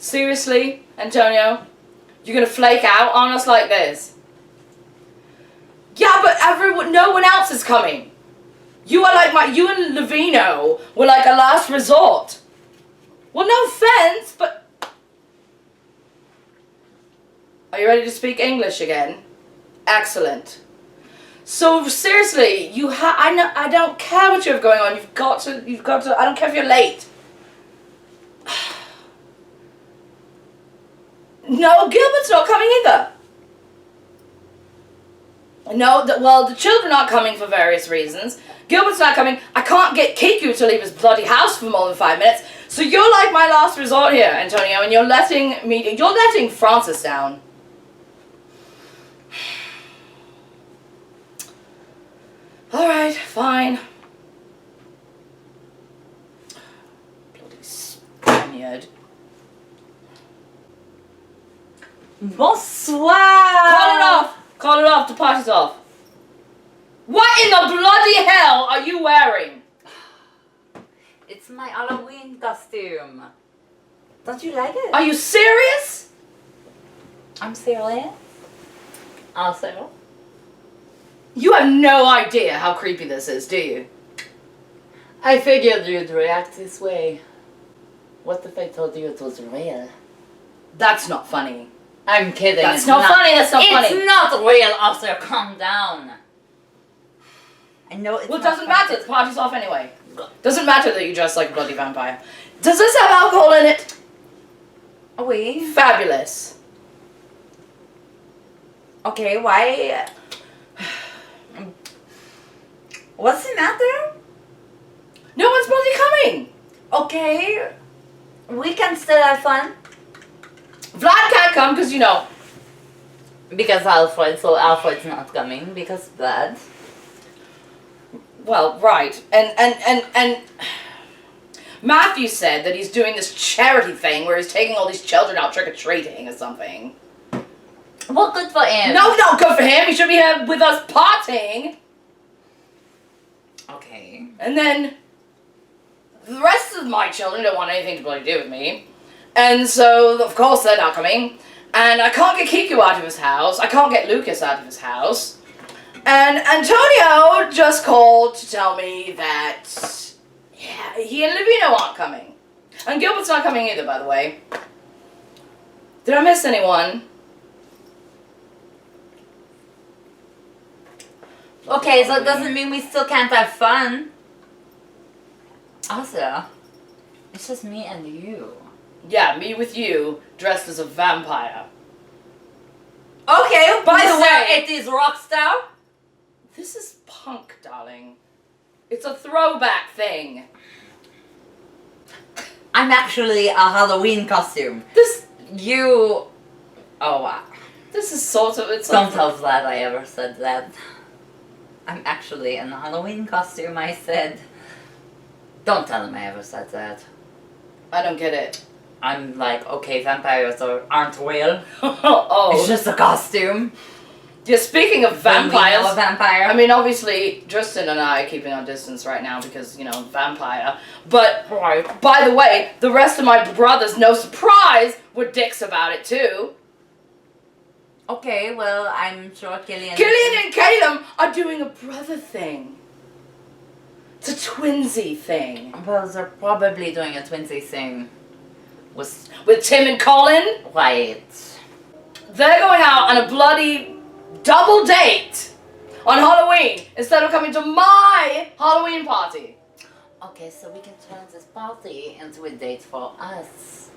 Seriously, Antonio? You're gonna flake out on us like this? Yeah, but no one else is coming. You and Levino were like a last resort. Well, no offense, but... Are you ready to speak English again? Excellent. So seriously, I don't care what you have going on. You've got to, I don't care if you're late. No, Gilbert's not coming either. No, the children aren't coming for various reasons. Gilbert's not coming. I can't get Kiku to leave his bloody house for more than 5 minutes. So you're like my last resort here, Antonio, and you're letting Francis down. All right, fine. Bloody Spaniard. Bonsoir! Call it off, the party's off. What in the bloody hell are you wearing? It's my Halloween costume. Don't you like it? Are you serious? I'm serious. Also. You have no idea how creepy this is, do you? I figured you'd react this way. What if I told you it was real? That's not funny. I'm kidding. That's not funny, that's not funny. It's not real, Arthur, calm down. I know it's Well, it doesn't matter, the party's off anyway. Doesn't matter that you dress like a bloody vampire. Does this have alcohol in it? Oui. Fabulous. Okay, why? What's the matter? No one's bloody coming. Okay. We can still have fun. Vlad can't come because, you know. Because Alfred, so Alfred's not coming because Vlad. Well, right. And Matthew said that he's doing this charity thing where he's taking all these children out trick-or-treating or something. Well, good for him. No, not good for him. He should be here with us partying. Okay. And then the rest of my children don't want anything to bloody do with me. And so, of course, they're not coming. And I can't get Kiku out of his house. I can't get Lucas out of his house. And Antonio just called to tell me that, yeah, he and Levino aren't coming. And Gilbert's not coming either, by the way. Did I miss anyone? Okay, so it doesn't mean we still can't have fun. Also, it's just me and you. Yeah, me with you, dressed as a vampire. Okay, by the way, it is Rockstar. This is punk, darling. It's a throwback thing. I'm actually a Halloween costume. You... Oh, wow. This is sort of... Don't tell Vlad I ever said that. I'm actually in a Halloween costume, I said. Don't tell him I ever said that. I don't get it. I'm like, okay, vampires aren't real. Oh. It's just a costume. Yeah, speaking of vampires... We know a vampire. I mean, obviously, Tristan and I are keeping our distance right now because, you know, vampire. But, by the way, the rest of my brothers, no surprise, were dicks about it, too. Okay, well, I'm sure Killian and Caleb are doing a brother thing. It's a twinsy thing. Well, they're probably doing a twinsy thing. With Tim and Colin? Right. They're going out on a bloody double date on Halloween instead of coming to my Halloween party. Okay, so we can turn this party into a date for us.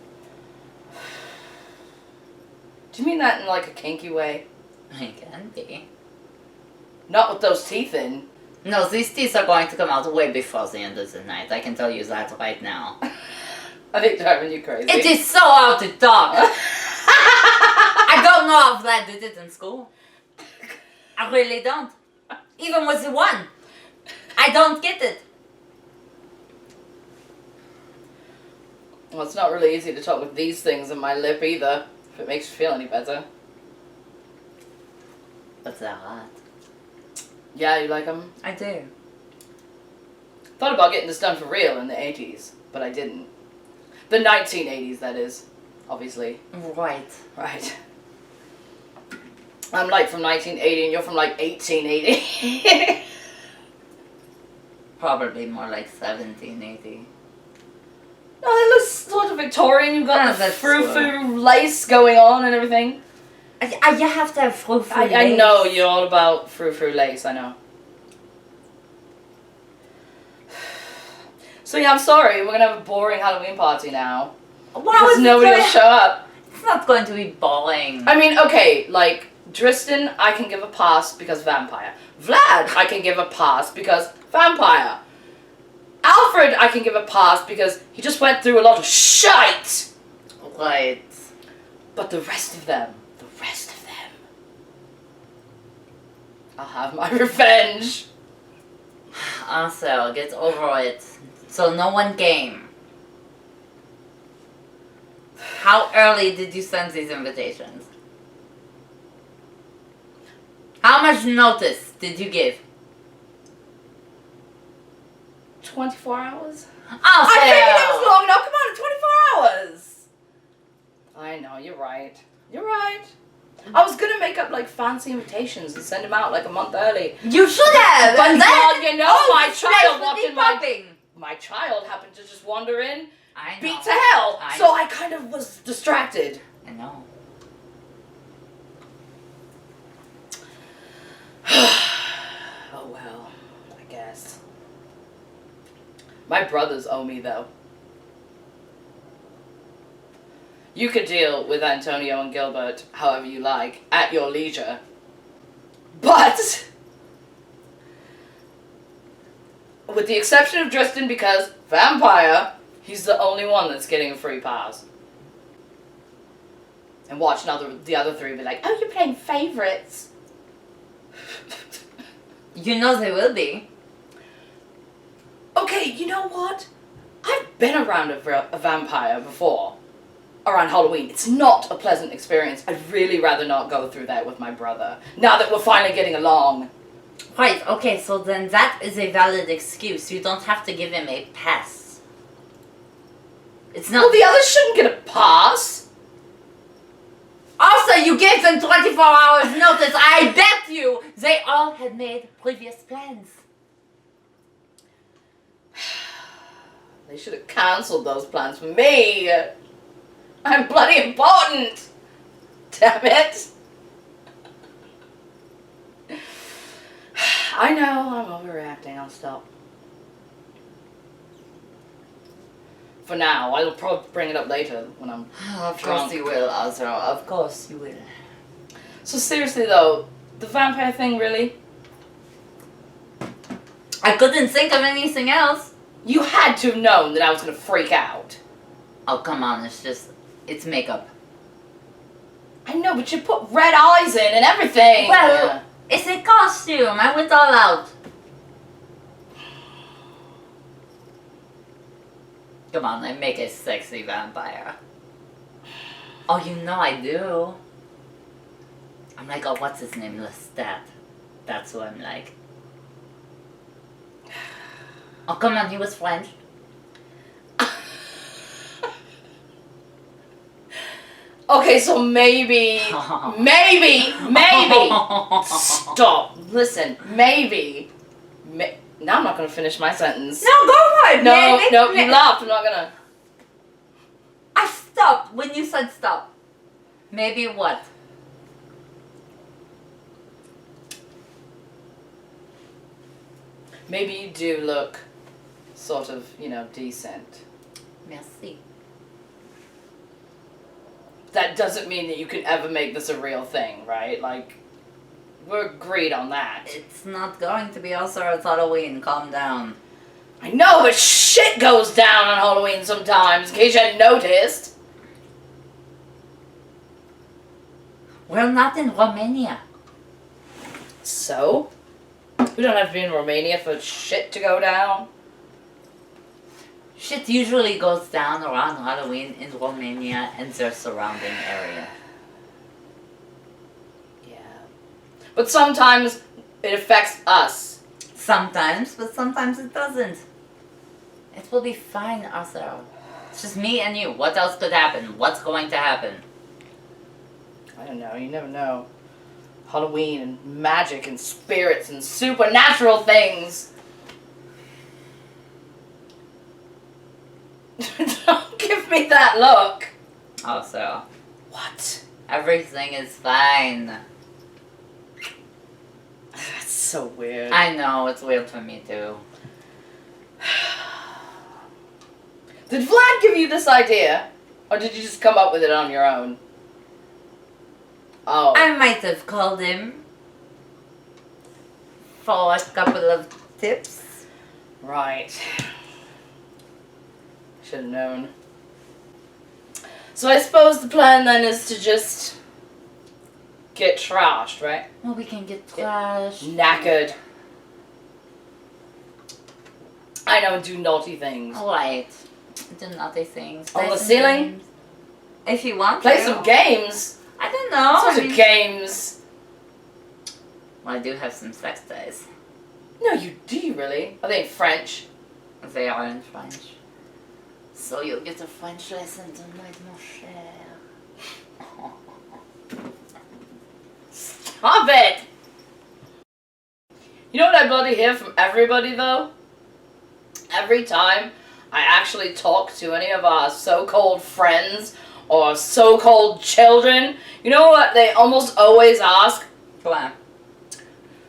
Do you mean that in like a kinky way? It can be. Not with those teeth in. No, these teeth are going to come out way before the end of the night. I can tell you that right now. I think they're driving you crazy. It is so hard to talk. I don't know if I did it in school. I really don't. Even with the one. I don't get it. Well, it's not really easy to talk with these things in my lip either, if it makes you feel any better. But they're hot. Yeah, you like them? I do. Thought about getting this done for real in the 80s, but I didn't. The 1980s, that is. obviously. Right. Right. I'm like from 1980 and you're from like 1880. Probably more like 1780. No, it looks sort of Victorian. You've got the that's frou-frou lace going on and everything. You have to have frou-frou lace. I know you're all about frou-frou lace, I know. So yeah, I'm sorry, we're gonna have a boring Halloween party now. Because nobody will show up. It's not going to be boring. I mean, okay, like, Dristan, I can give a pass because vampire. Vlad, I can give a pass because vampire. Alfred, I can give a pass because he just went through a lot of shite. Right. But the rest of them, I'll have my revenge. Also, get over it. So no one came. How early did you send these invitations? How much notice did you give? 24 hours? Oh, I figured that was long enough. Come on, 24 hours. I know, you're right. You're right. I was gonna make up like fancy invitations and send them out like a month early. You should have! But And then, you know, my this child place walked would in be popping. my child happened to just wander in, I know. beat to hell. I So I kind of was distracted. I know. Oh well, I guess. My brothers owe me though. You could deal with Antonio and Gilbert however you like, at your leisure. But, with the exception of Dristan, because vampire, he's the only one that's getting a free pass. And watch now the other three be like, oh, you're playing favorites. You know they will be. Okay, you know what? I've been around a vampire before. Around Halloween. It's not a pleasant experience. I'd really rather not go through that with my brother. Now that we're finally getting along. Right, okay, so then that is a valid excuse. You don't have to give him a pass. It's not... Well, the others shouldn't get a pass. Also, you gave them 24 hours notice. I bet you they all had made previous plans. They should have cancelled those plans for me. I'm bloody important. Damn it. I know, I'm overreacting. I'll stop. For now, I'll probably bring it up later when I'm Of drunk. course you will, Azra. Of course you will. So seriously though, the vampire thing really? I couldn't think of anything else. You had to have known that I was gonna freak out. Oh, come on, it's makeup. I know, but you put red eyes in and everything. Well, it's a costume. I went all out. Come on, I make a sexy vampire. Oh, you know I do. I'm like, oh, what's his name? Lestat. That's who I'm like. Oh, come on, he was French. Okay, so maybe, stop, listen, maybe, now I'm not going to finish my sentence. No, go for it. No, maybe, no, you laughed, I'm not going to. I stopped when you said stop. Maybe what? Maybe you do look sort of, you know, decent. Merci. That doesn't mean that you can ever make this a real thing, right? Like, we're agreed on that. It's not going to be also at Halloween. Calm down. I know, but shit goes down on Halloween sometimes, in case you hadn't noticed. We're not in Romania. So? We don't have to be in Romania for shit to go down. Shit usually goes down around Halloween in Romania and their surrounding area. Yeah. But sometimes it affects us. Sometimes, but sometimes it doesn't. It will be fine, Arthur. It's just me and you. What else could happen? What's going to happen? I don't know. You never know. Halloween and magic and spirits and supernatural things. Don't give me that look. Also, What? everything is fine. That's so weird. I know, it's weird for me too. Did Vlad give you this idea? Or did you just come up with it on your own? Oh. I might have called him for a couple of tips. Right. Should have known. So I suppose the plan then is to just get trashed, right? Well, we can get trashed. Knackered. I know, do naughty things. Alright. Do naughty things. On Play the some ceiling? games. If you want Play to. some games. I don't know. What I sorts mean- of games? Well, I do have some sex toys. No, do you really? Are they in French? They are in French. So you'll get a French lesson tonight, mon cher. Stop it! You know what I bloody hear from everybody though? Every time I actually talk to any of our so-called friends or so-called children, you know what they almost always ask? Go on.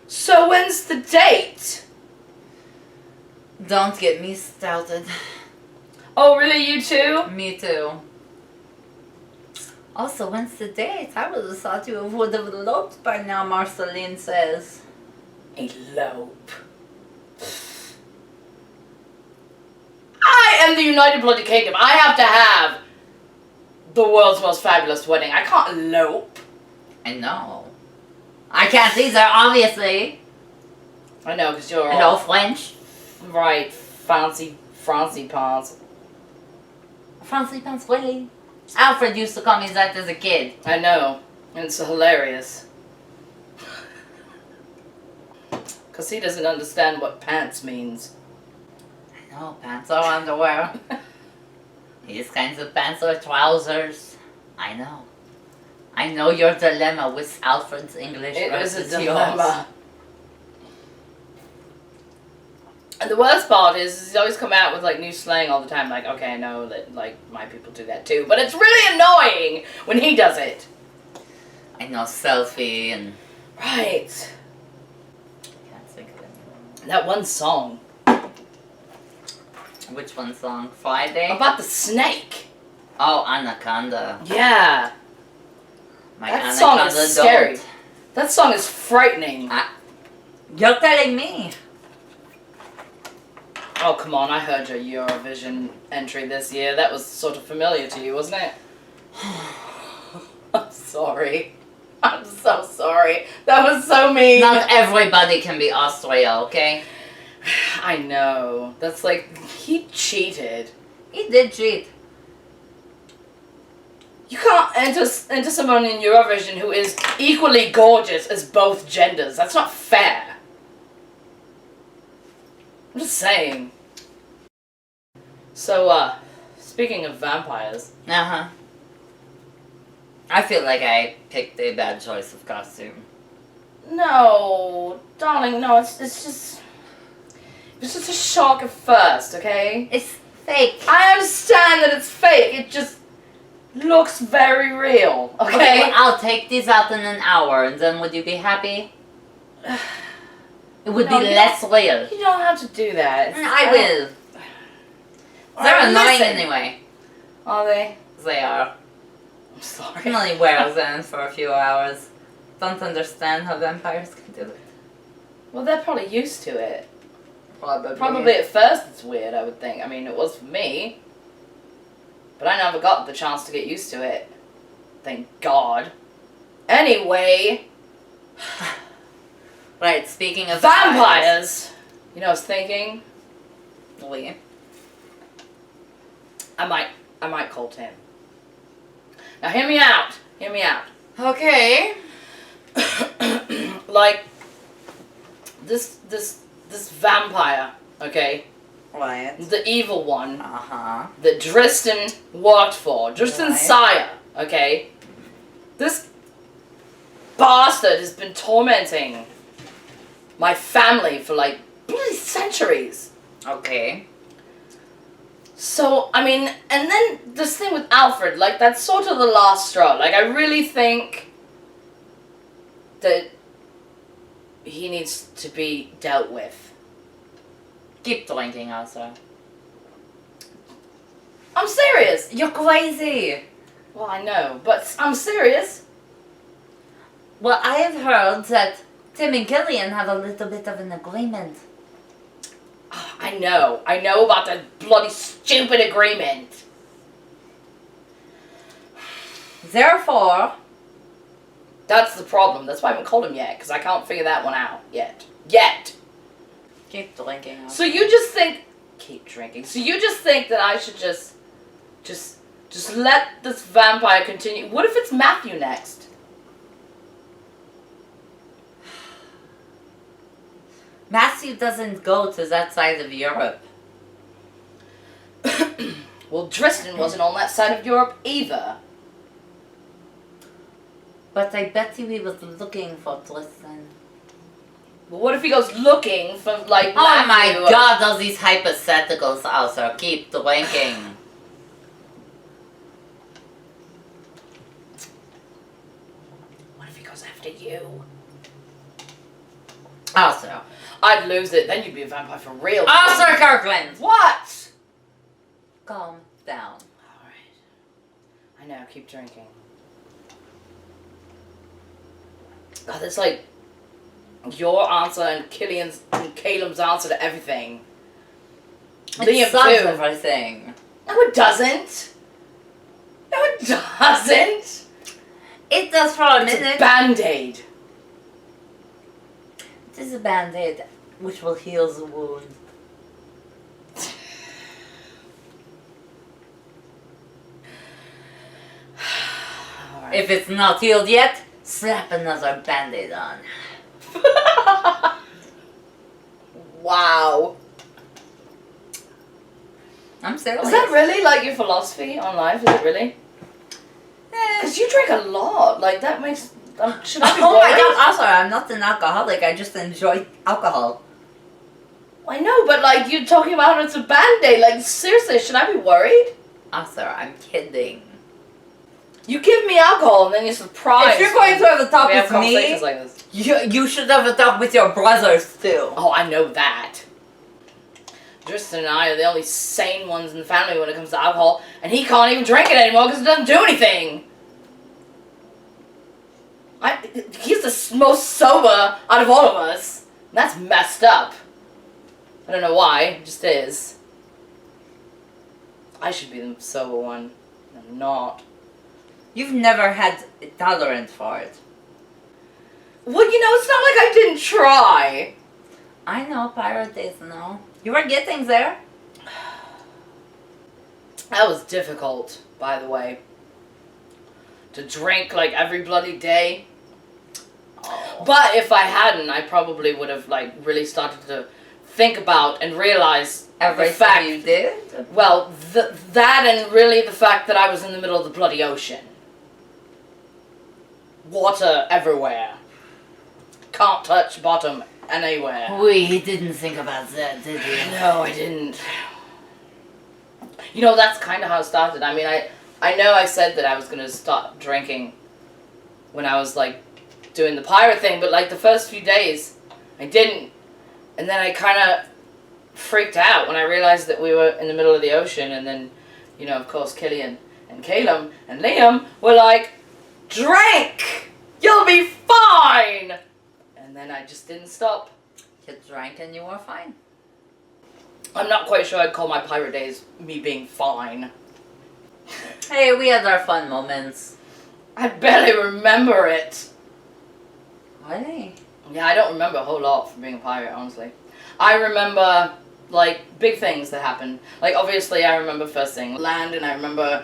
So when's the date? Don't get me started. Oh really, you too? Me too. Also, when's the date? I would have thought you would have eloped by now, Marceline says. Elope. I am the United Bloody Kingdom. I have to have the world's most fabulous wedding. I can't elope. I know. I can't either, obviously. I know, because you're Hello, all French. right, fancy pants. Fancy pants, really? Alfred used to call me that as a kid. I know, and it's hilarious. Because he doesn't understand what pants means. I know, pants are underwear. These kinds of pants are trousers. I know. I know your dilemma with Alfred's English It is versus a yours. dilemma. And the worst part is he's always come out with like new slang all the time. Like, okay, I know that like my people do that too, but it's really annoying when he does it. I know, selfie and... Right. Can't think of it. That one song Which one song? Friday? about the snake. Oh, Anaconda. Yeah. My That song Anaconda is scary. don't. That song is frightening. You're telling me. Oh, come on, I heard your Eurovision entry this year. That was sort of familiar to you, wasn't it? I'm sorry. I'm so sorry. That was so mean. Not everybody can be Austria, okay? I know. That's like, he cheated. He did cheat. You can't enter someone in Eurovision who is equally gorgeous as both genders. That's not fair. I'm just saying. So, speaking of vampires. Uh-huh. I feel like I picked a bad choice of costume. No, darling, no, it's just a shock at first, okay? It's fake. I understand that it's fake, it just looks very real, okay? Well, I'll take these out in an hour, and then would you be happy? It would No, be you less real. You don't have to do that. I will. They're Alright, annoying listen. anyway. Are they? They are. I'm I sorry. can only wear them for a few hours. Don't understand how vampires can do it. Well, they're probably used to it. Probably. Probably at first it's weird, I would think. I mean, it was for me. But I never got the chance to get used to it. Thank God. Anyway. Right, speaking of Vampires! You know, I was thinking, vampires. I might call Tim. Now hear me out. Hear me out. Okay. Like, this vampire, okay? Right. the evil one Uh-huh. that Dristan worked for, Dristan's Right. sire, okay? This bastard has been tormenting my family for like bloody centuries. Okay. So, I mean, and then this thing with Alfred, like, that's sort of the last straw. Like, I really think that he needs to be dealt with. Keep drinking, also. I'm serious. You're crazy. Well, I know, but I'm serious. Well, I have heard that Tim and Killian have a little bit of an agreement. I know about that bloody stupid agreement. Therefore, That's the problem. That's why I haven't called him yet, because I can't figure that one out yet. Yet. keep drinking. Also. So you just think, keep drinking. So you just think that I should just let this vampire continue. What if it's Matthew next? Matthew doesn't go to that side of Europe. Well, Dristan wasn't on that side of Europe either. But I bet you he was looking for Tristan. But what if he goes looking for, like, Oh my Matthew? god, all these hypotheticals also. Keep drinking. What if he goes after you? Also. I'd lose it. Then you'd be a vampire for real. Arthur Kirkland! What? Calm down. Alright. I know, keep drinking. God, that's like your answer and Killian's and Caleb's answer to everything. It Liam solves too. everything. No, it doesn't. No, it doesn't. It does for a It's minute. a band-aid. It is a band-aid which will heal the wound. Alright. If it's not healed yet, slap another band-aid on. Wow. I'm serious. Is that really like your philosophy on life? Is it really? Because you drink a lot. Like, that makes... should I be Oh my worried? god, also, I'm not an alcoholic, I just enjoy alcohol. I know, but like, you're talking about it's a band-aid. Like, seriously, should I be worried? Arthur, I'm kidding. You give me alcohol and then you're surprised. If you're going to have a talk we have with conversations me, like this. you should have a talk with your brothers too. Oh, I know that. Tristan and I are the only sane ones in the family when it comes to alcohol, and he can't even drink it anymore because it doesn't do anything. He's the most sober out of all of us. And that's messed up. I don't know why, it just is. I should be the sober one. I'm not. You've never had a tolerance for it. Well, you know, it's not like I didn't try. I know, Pirate Days, no. You were getting there. That was difficult, by the way. To drink like every bloody day. Oh. But if I hadn't, I probably would have like really started to think about and realize Everything the fact. you did? Well, that and really the fact that I was in the middle of the bloody ocean. Water everywhere. Can't touch bottom anywhere. We didn't think about that, did we? No, I didn't. You know, that's kind of how it started. I mean, I know I said that I was going to stop drinking when I was, like, doing the pirate thing, but, like, the first few days, I didn't. And then I kind of freaked out when I realized that we were in the middle of the ocean, and then, you know, of course, Killian and Caleb and Liam were like, drink! You'll be fine! And then I just didn't stop. You drank and you were fine. I'm not quite sure I'd call my pirate days me being fine. Hey, we had our fun moments. I barely remember it. Really? Yeah, I don't remember a whole lot from being a pirate, honestly. I remember, like, big things that happened. Like, obviously, I remember first seeing land, and I remember,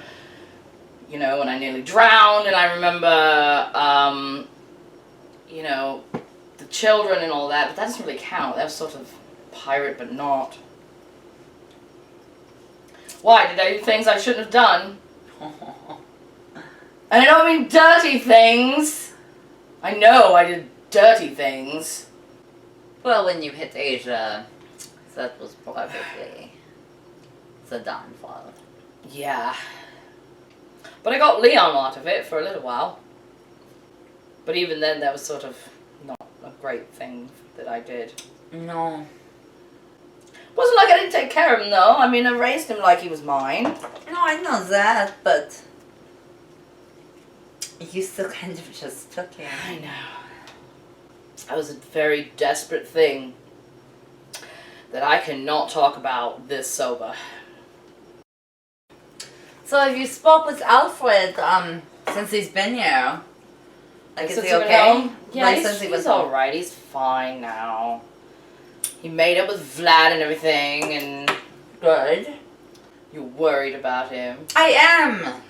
you know, when I nearly drowned, and I remember, you know, the children and all that, but that doesn't really count. That was sort of pirate, but not. Why? Did I do things I shouldn't have done? And I don't mean dirty things. I know I did dirty things. Well, when you hit Asia, that was probably the downfall. Yeah. But I got Leon out of it for a little while. But even then, that was sort of not a great thing that I did. No. Wasn't like I didn't take care of him, though. I mean, I raised him like he was mine. No, I know that, but you still kind of just took him. I know. That was a very desperate thing that I cannot talk about this sober. So have you spoke with Alfred, since he's been here? Like, is he okay? Yeah, Like, he's alright. He's fine now. He made up with Vlad and everything, and... Good. You're worried about him. I am!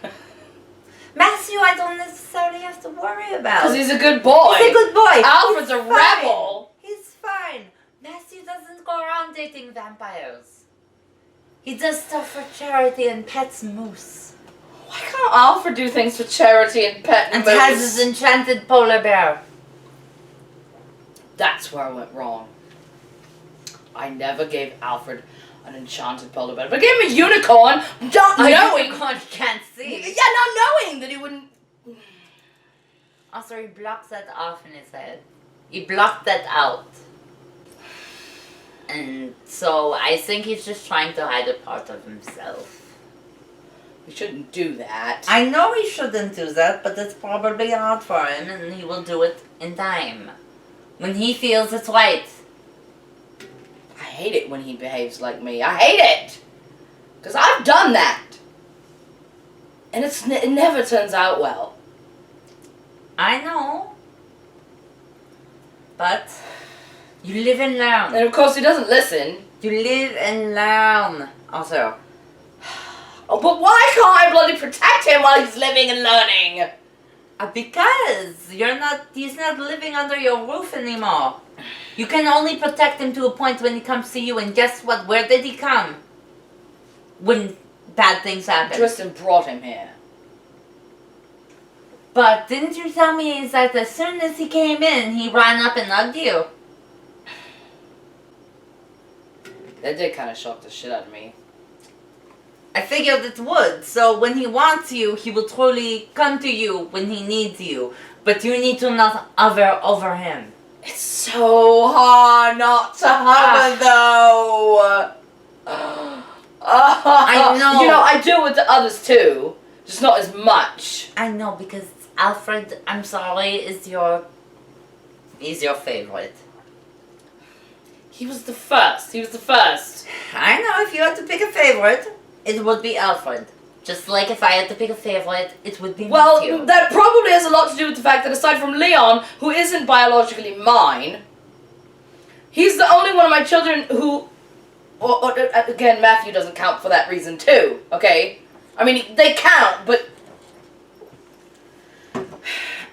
Matthew, I don't necessarily have to worry about. Because he's a good boy. He's a good boy. Alfred's a rebel. He's fine. Matthew doesn't go around dating vampires. He does stuff for charity and pets moose. Why can't Alfred do things for charity and pet And moose? has his enchanted polar bear. That's where I went wrong. I never gave Alfred an enchanted polar bear, but I gave him a unicorn, not knowing. Unicorn can't see. Yeah, not knowing that he wouldn't. Also, he blocks that off in his head. He blocked that out. And so I think he's just trying to hide a part of himself. We shouldn't do that. I know he shouldn't do that, but it's probably hard for him, and he will do it in time. When he feels it's right. I hate it when he behaves like me. I hate it! Because I've done that. And it never turns out well. I know. But you live and learn. And of course he doesn't listen. You live and learn. Also. Oh, but why can't I bloody protect him while he's living and learning? Because he's not living under your roof anymore. You can only protect him to a point when he comes to you, and guess what? Where did he come? When bad things happen. Tristan brought him here. But didn't you tell me that as soon as he came in, he ran up and hugged you? That did kind of shock the shit out of me. I figured it would. So when he wants you, he will truly come to you when he needs you. But you need to not hover over him. It's so hard not to hover, though. I know. You know, I do with the others too, just not as much. I know, because Alfred, I'm sorry, he's your favorite. He was the first. He was the first. I know, if you had to pick a favorite, it would be Alfred. Just like if I had to pick a favorite, it would be Matthew. Well, that probably has a lot to do with the fact that aside from Leon, who isn't biologically mine, he's the only one of my children who... Or, again, Matthew doesn't count for that reason too, okay? I mean, they count, but...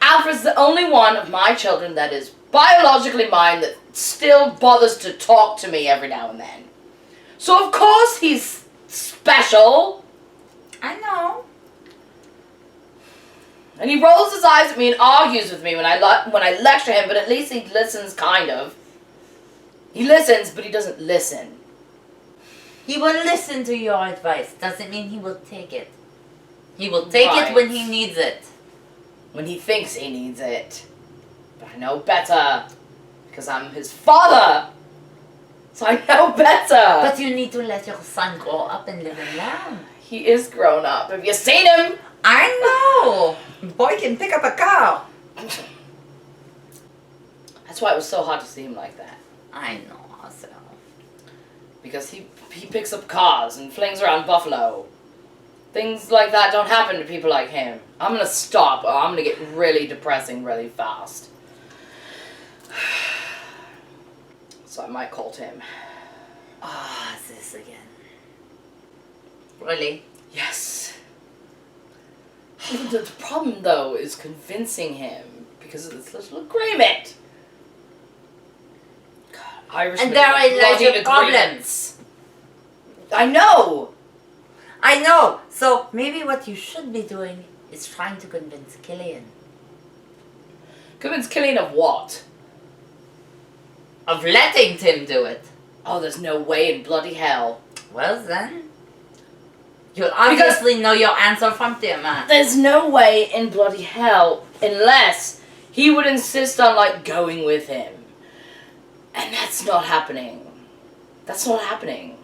Alfred's the only one of my children that is biologically mine that still bothers to talk to me every now and then. So of course he's special. I know. And he rolls his eyes at me and argues with me when I lecture him, but at least he listens, kind of. He listens, but he doesn't listen. He will listen to your advice. Doesn't mean he will take it. He will take it when he needs it. When he thinks he needs it. But I know better. Because I'm his father. So I know better. But you need to let your son grow up and live and learn. He is grown up. Have you seen him? I know. Boy can pick up a car. That's why it was so hard to see him like that. I know, also. Because he picks up cars and flings around Buffalo. Things like that don't happen to people like him. I'm gonna stop or I'm gonna get really depressing really fast. So I might call Tim. This again. Really? Yes. The problem, though, is convincing him because of this little agreement. God, Irishmen And there have lies bloody your problems. I know. I know! So maybe what you should be doing is trying to convince Killian. Convince Killian of what? Of letting Tim do it. Oh, there's no way in bloody hell. Well then. You'll obviously know your answer from Tim, huh? There's no way in bloody hell unless he would insist on, like, going with him. And that's not happening. That's not happening.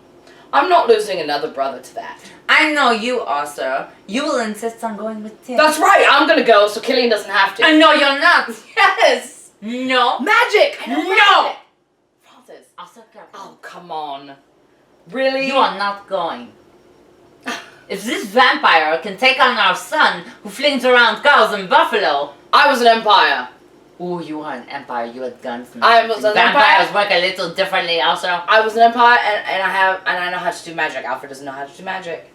I'm not losing another brother to that. I know you, Arthur. You will insist on going with Tim. That's right, I'm gonna go so Killian doesn't have to. No, you're not. Yes! No. Magic! I know No! magic. Francis. Arthur, Oh, come on. Really? you are not going. If this vampire can take on our son, who flings around cows in Buffalo... I was an empire. Ooh, you are an empire. You had guns. I was an Vampires empire. work a little differently, also. I was an empire, and I know how to do magic. Alfred doesn't know how to do magic.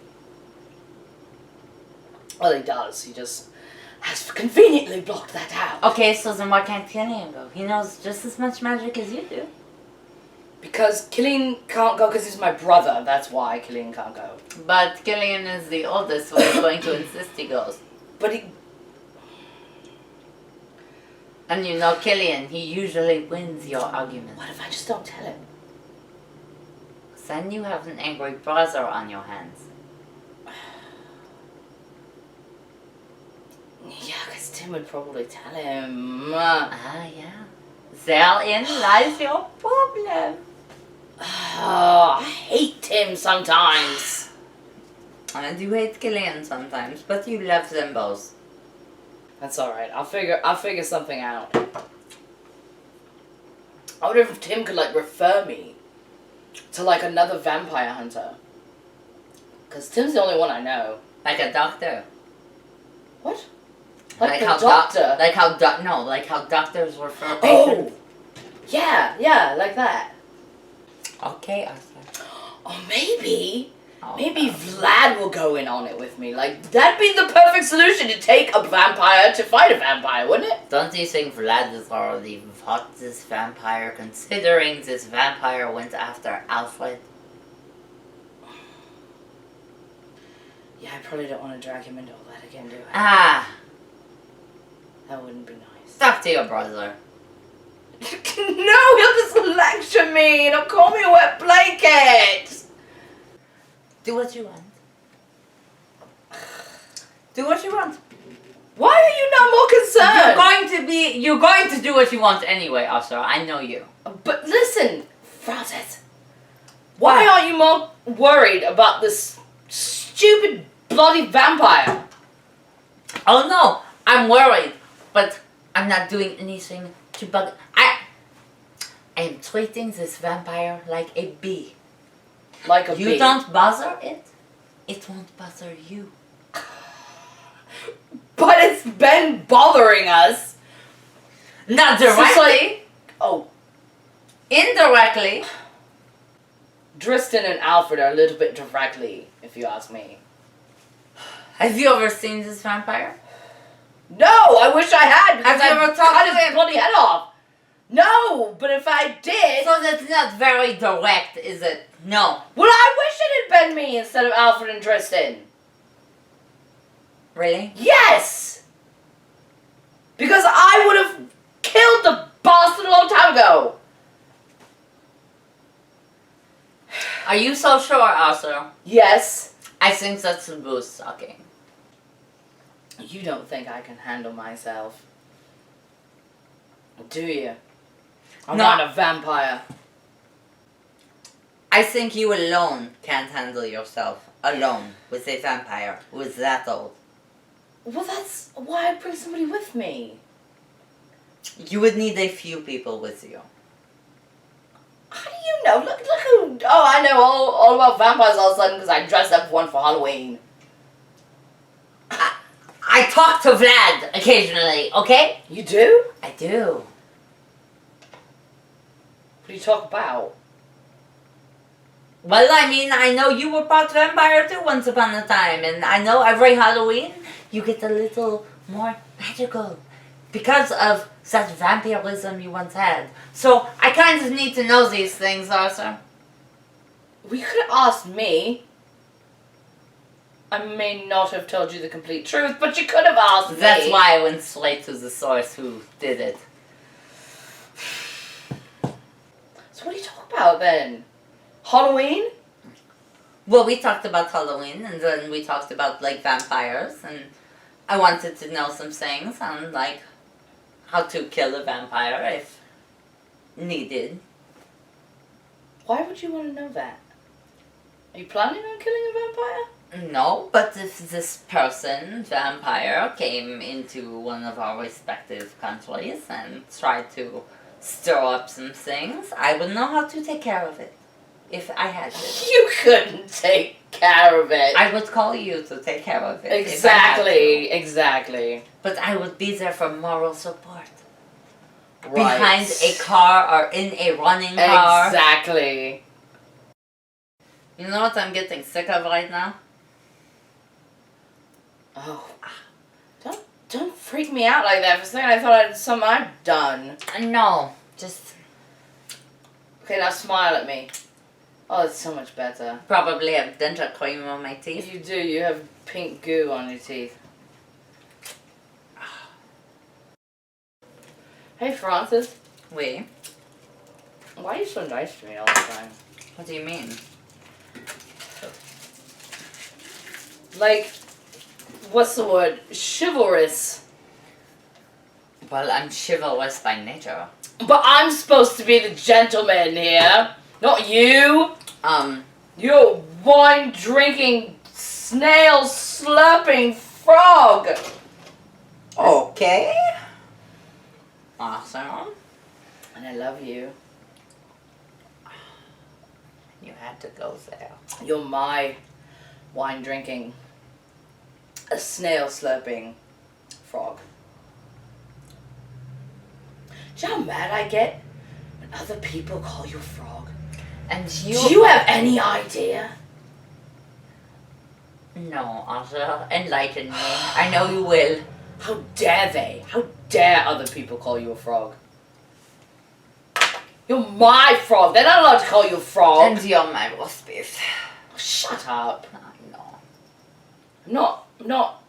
Well, he does. He just has conveniently blocked that out. Okay, so then why can't Killian go? He knows just as much magic as you do. Because Killian can't go because he's my brother. That's why Killian can't go. But Killian is the oldest, so he's going to insist he goes. But he... And you know Killian, he usually wins your argument. What if I just don't tell him? Then you have an angry brother on your hands. Yeah, because Tim would probably tell him. Ah, yeah. Therein lies your problem. Oh, I hate Tim sometimes. I do hate Killian sometimes, but you love them both. That's alright. I'll figure something out. I wonder if Tim could, like, refer me to, like, another vampire hunter. Because Tim's the only one I know. Like a doctor. What? Like how the doctor? like how doctors refer patients. Oh! Yeah, like that. Okay, Arthur. Or maybe... Oh, Maybe Vlad will go in on it with me. Like, that'd be the perfect solution to take a vampire to fight a vampire, wouldn't it? Don't you think Vlad is already fought this vampire, considering this vampire went after Alfred? Yeah, I probably don't want to drag him into all that again, do I? Ah, That wouldn't be nice. talk to your brother. No, he'll just lecture me and he'll call me a wet blanket! Do what you want. Do what you want. Why are you not more concerned? You're going to do what you want anyway, Arthur. I know you. But listen, Francis. Why aren't you more worried about this stupid bloody vampire? Oh no, I'm worried, but I'm not doing anything to bug. I am treating this vampire like a bee. Like a You bee. don't bother it, it won't bother you. But it's been bothering us. Not So it's directly. like, oh, Indirectly. Dristan and Alfred are a little bit directly, if you ask me. Have you ever seen this vampire? No, I wish I had, because Have you I ever talked cut to his him? bloody head off. No, but if I did... So that's not very direct, is it? No. Well, I wish it had been me instead of Alfred and Tristan. Really? Yes! Because I would have killed the bastard a long time ago. Are you so sure, Arthur? Yes. I think that's a boost sucking. You don't think I can handle myself, do you? I'm No. not a vampire. I think you alone can't handle yourself. Alone. With a vampire who is that old. Well, that's why I bring somebody with me. You would need a few people with you. How do you know? Look who... Oh, I know all about vampires all of a sudden because I dressed up one for Halloween. I talk to Vlad occasionally, okay? You do? I do. What do you talk about? Well, I mean, I know you were part vampire too once upon a time, and I know every Halloween you get a little more magical because of that vampirism you once had. So I kind of need to know these things, Arthur. Well, you could have asked me. I may not have told you the complete truth, but you could have asked me. That's why I went straight to the source who did it. So what do you talk about then? Halloween? Well, we talked about Halloween, and then we talked about, like, vampires, and I wanted to know some things on, like, how to kill a vampire if needed. Why would you want to know that? Are you planning on killing a vampire? No, but if this person, vampire, came into one of our respective countries and tried to stir up some things, I would know how to take care of it. If I had to. You couldn't take care of it. I would call you to take care of it. Exactly, exactly. But I would be there for moral support. Right. Behind a car or in a running car. Exactly. You know what I'm getting sick of right now? Oh. Don't freak me out like that. For a second I thought I had something I'd done. No, just... Okay, now smile at me. Oh, it's so much better. Probably have dental cream on my teeth. You do. You have pink goo on your teeth. Hey, Francis. Oui. Why are you so nice to me all the time? What do you mean? Like, what's the word? Chivalrous. Well, I'm chivalrous by nature. But I'm supposed to be the gentleman here. Not you. You wine-drinking, snail-slurping frog. Okay. Awesome. And I love you. You had to go there. You're my wine-drinking, a snail-slurping frog. Do you know how mad I get when other people call you a frog? And Do you have any idea? No, Asha, enlighten me. I know you will. How dare they? How dare other people call you a frog? You're my frog. They're not allowed to call you a frog. And you're my roast beef. Shut up. No. I'm not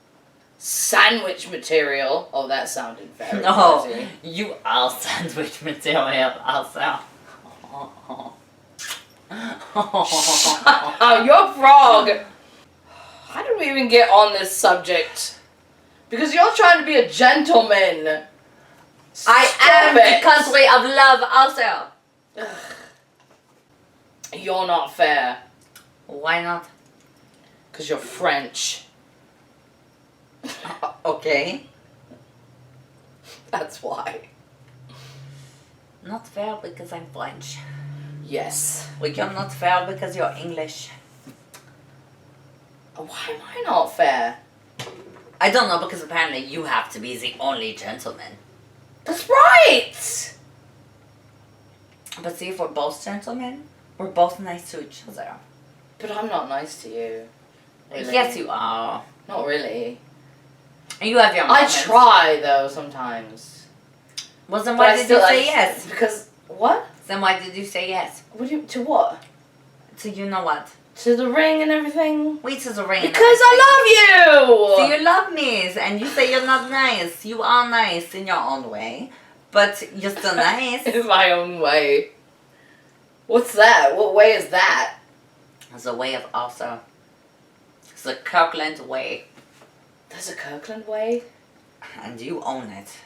sandwich material. Oh, that sounded very No, crazy. you are sandwich material, Asha. Oh, you're frog. How did we even get on this subject? Because you're trying to be a gentleman. I am the country of love, also. You're not fair. Why not? Because you're French. Okay. That's why. Not fair because I'm French. Yes. Well, you're not fair because you're English. Why am I not fair? I don't know, because apparently you have to be the only gentleman. That's right! But see, if we're both gentlemen, we're both nice to each other. But I'm not nice to you. Really. Yes, you are. Not really. And you have your I moments. try, though, sometimes. Well, then But why I did still- you say I- yes? Because, what? Then why did you say yes? What do you, to what? So you know what? To the ring and everything? Wait to the ring. Because I love you! So you love me, and you say you're not nice. You are nice in your own way, but you're still nice. In my own way. What's that? What way is that? It's a way of also. It's a Kirkland way, There's a Kirkland way? and you own it.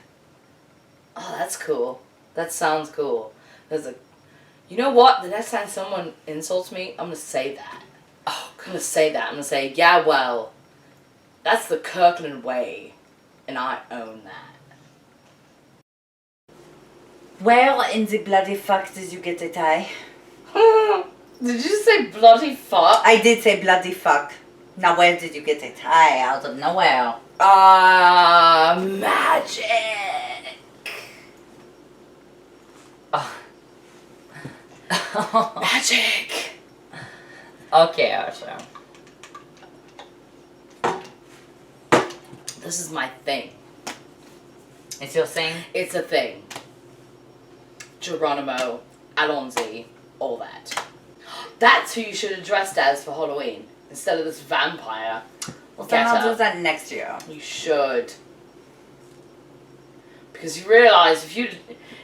Oh, that's cool. That sounds cool. There's a... You know what? The next time someone insults me, I'm gonna say that. Oh, I'm gonna say that. I'm gonna say, yeah, well, that's the Kirkland way, and I own that. Where in the bloody fuck did you get a tie? Did you say bloody fuck? I did say bloody fuck. Now where did you get a tie? Out of nowhere. Magic. Magic. Okay, Asha. This is my thing. It's your thing? It's a thing. Geronimo, Alonzi, all that. That's who you should have dressed as for Halloween. instead of this vampire. Well, then Get I'll do up. that next year. You should. Because you realise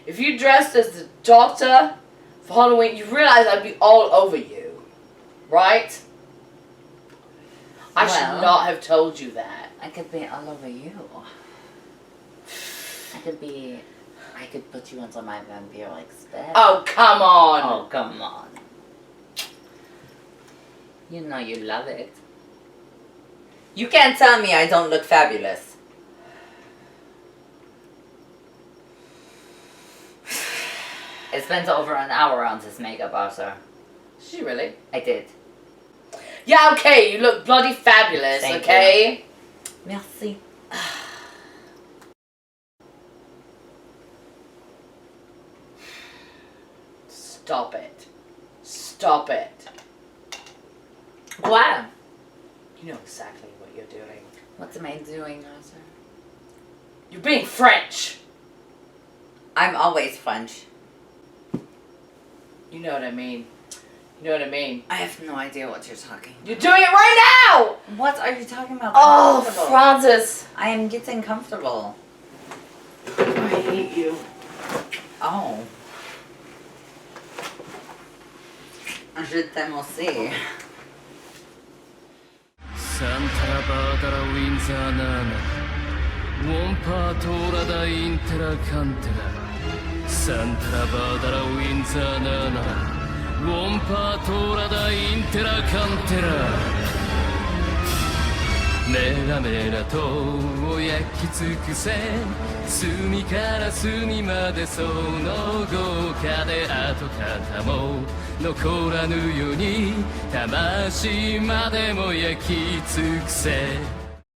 if you dressed as the Doctor for Halloween, you realise I'd be all over you. Right? I should Well, not have told you that. I could be all over you. I could put you into my vampire-like spell. Oh, come on. Oh, come on. You know you love it. You can't tell me I don't look fabulous. I spent over an hour on this makeup, Arthur. Did you really? I did. Yeah, okay, you look bloody fabulous, Thank okay? Merci. Stop it. Stop it. What? You know exactly what you're doing. What am I doing, Arthur? You're being French. I'm always French. You know what I mean. You know what I mean. I have no idea what you're talking. You're doing it right now! What are you talking about? Oh, Comfortable. Francis. I am getting comfortable. I hate you. Oh. Je t'aime aussi. Santa Barbara Windsor Nana Wompa Tora da Intera Cantera Santa Barbara Windsor Nana Wompa Tora da Intera Cantera メラメラと焼き尽くせ隅から隅までその豪華で跡形も残らぬように魂までも焼き尽くせ